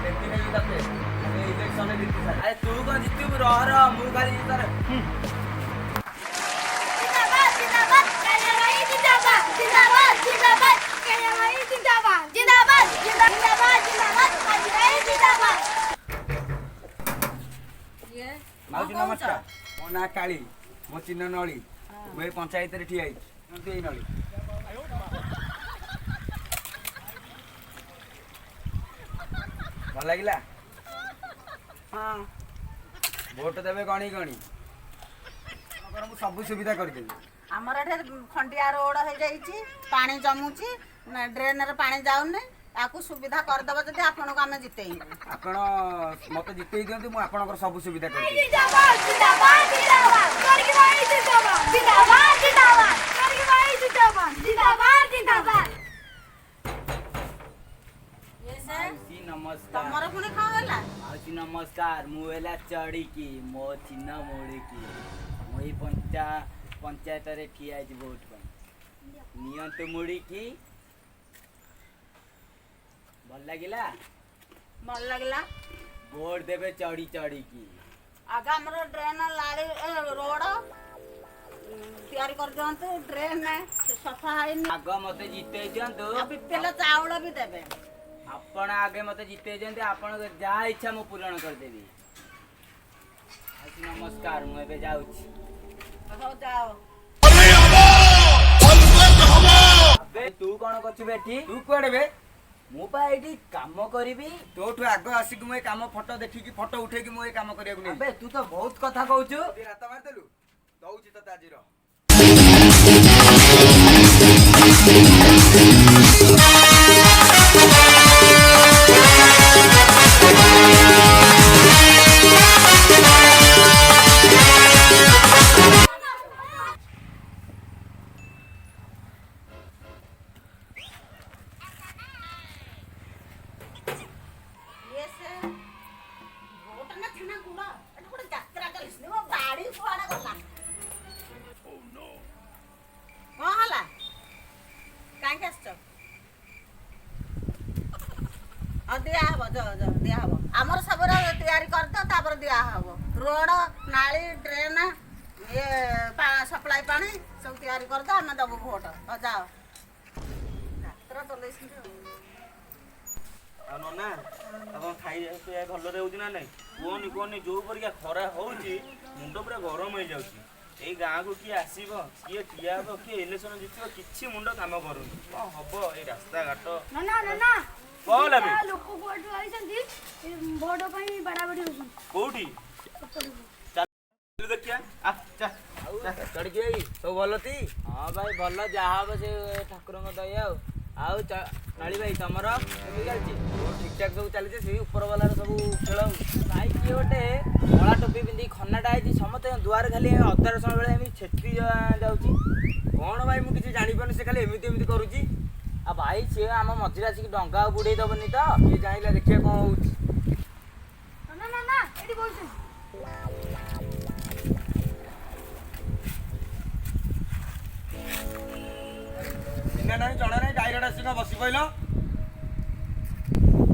देखी नहीं तते अरे इलेक्शन में जीती अरे तू कौन जीती रह मु खाली जीता रे जिंदाबाद जिंदाबाद कल्याणवाई जिंदाबाद जिंदाबाद जिंदाबाद कल्याणवाई जिंदाबाद जिंदाबाद जिंदाबाद जिंदाबाद कल्याणवाई जिंदाबाद ये माउजी नमस्कार मो ना काली मो चिन्ह नली मु पंचायत रे ठिया आई नली भल लगिला हाँ भोट देवे गणी गणी सब सुविधा करदेवी आमर एठे खंडिया रोड हो जाइए पानी जमुची ड्रेन रे पानी जाऊनी आपको सुविधा करदेव जब आपन को आम जिते आपण मत जिते दियंतु मु आपनकर सब सुविधा करदेवी जिंदाबाद जिंदाबाद जिंदाबाद कल्याणवाई जिंदाबाद जिंदाबाद जिंदाबाद कल्याणवाई जिंदाबाद जिंदाबाद जिंदाबाद ये सर माउसी नमस्कार तमर पुणी कौन होला माउसी नमस्कार मु एला चढ़ी की मो चिन्ह मोड़ी की मुई पंचायत रे ठिया आई वोट पर नियंत मुड़ी की भल लगिला भल लगला वोट देवे चढ़ी चढ़ी की आगे आमर ड्रेन लाड़ी रोड तैयारी कर दियंतु ड्रेन सफा है आग मते जिते दियंतु बीपीएल चाउल भी देबे आपण आगे मते जिते दियंतु आपण जहा इच्छा मु पूर्ण कर देबी नमस्कार मु एबे जाउछी हो जाओ अबे तू कोन करछु बेठी तू कोडे बे मु पा एठी काम करबी तोठु आग आसी कि मु ए काम फोटो देखि कि फोटो उठे कि मु ए काम करिया नै अबे तू तो बहुत कथा कहउछु रात मार देलु दउछि त ताजीर आमर सब तैयारी कर दो तापर दिया हबो रोड नाली ड्रेन ये सप्लाई पानी सब तैयारी कर दो हम दबो वोट हो जाओ यात्रा चलैछि आ नना अपन खाई पिया भल रहउछि ना नहीं कोनी कोनी जो परिका खरा होउछि मुंड पूरा गरम हो जाउछि ए गाँ को किए आसीबो किए ठिया हबो किए इलेक्शन जितिबो किछि मुंड काम करूनी कोन हबो ए रास्ता घाट ना ना ना कोन लाबे लोक वोट आइसंती वोट पई बड़ा बड़ी होसन कोठी चल देखिया आ चा चढ़ के आई सब भल ती हां भाई भल जा हबो से ठाकुर को दया आउ नाली भाई तमर केमि चलछि ठीक ठाक सब चलछि से ऊपर वाला सब खेल भाई की ओटे बड़ा टोपी पिंदी खन्नाटा आइछि समते दुआर खाली अदार समय बेले एमि छेत्री जाउछि कोन भाई मु किछि जानि पन से खाली एमिति एमिति करूछि आ भाई से आम मझिरा आसिक डंगा बुड़े दबनी तो ये जाइला देखिए कौन होउछि ना ना ना एडी बोलछन ना ना जणा नै डायरेक्ट आसिक बसी पइलो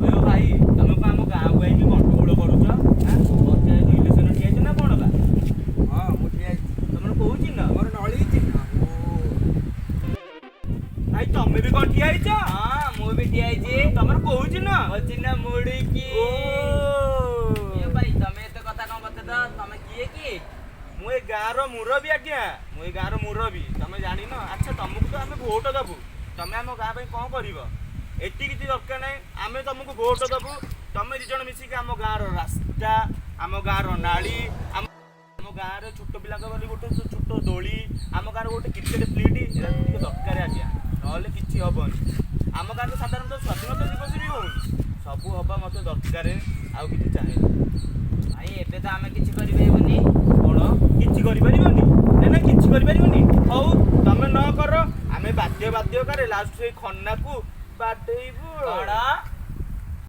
ओयो भाई तमे को हम गाँ को आइछि कंट्रोल करूछ हां पंचायत इलेक्शन ठिया छ ना कोन बा हां मु ठिया तमन कहूछि ना मोर नळी छि भाई तमे भी कोन ठिया छ हां मु भी ठिया छि तमन कहूछि ना मचिना मुड़ी की ओ ये भाई तमे तो कथा कोन बते त तमे किए की मु ए गाँ रो मुरबी आज्ञा मु ए गाँ रो मुरबी तमे जानि न अच्छा तुमको तो हमें वोट दबु तमे हम गाँ पे कोन करिवो एटी किछि दरकार नै आमे तुमको वोट दबु तमे दि जण मिसी के हम गाँ रो रास्ता हम गाँ रो नाली हम गाँ रे छोट पिला बोली गोटे छोट दोली हम गाँ रो गोटे क्रिकेट प्लेट एरा दरकार आज्ञा नहले किछि हबनी हम गाँ रो साधारणतः स्वाधीनता दिवस भी होउनी सबू हबा मते दरकार आउ किछि चाहे भाई एबे तो आमे किछि करिबेबनी कोन किछि करि परिबनी ना किछि करि परिबनी हौ तमे न कर आमे बाध्य करे लास्ट से खन्ना को बाटेइबो बड़ा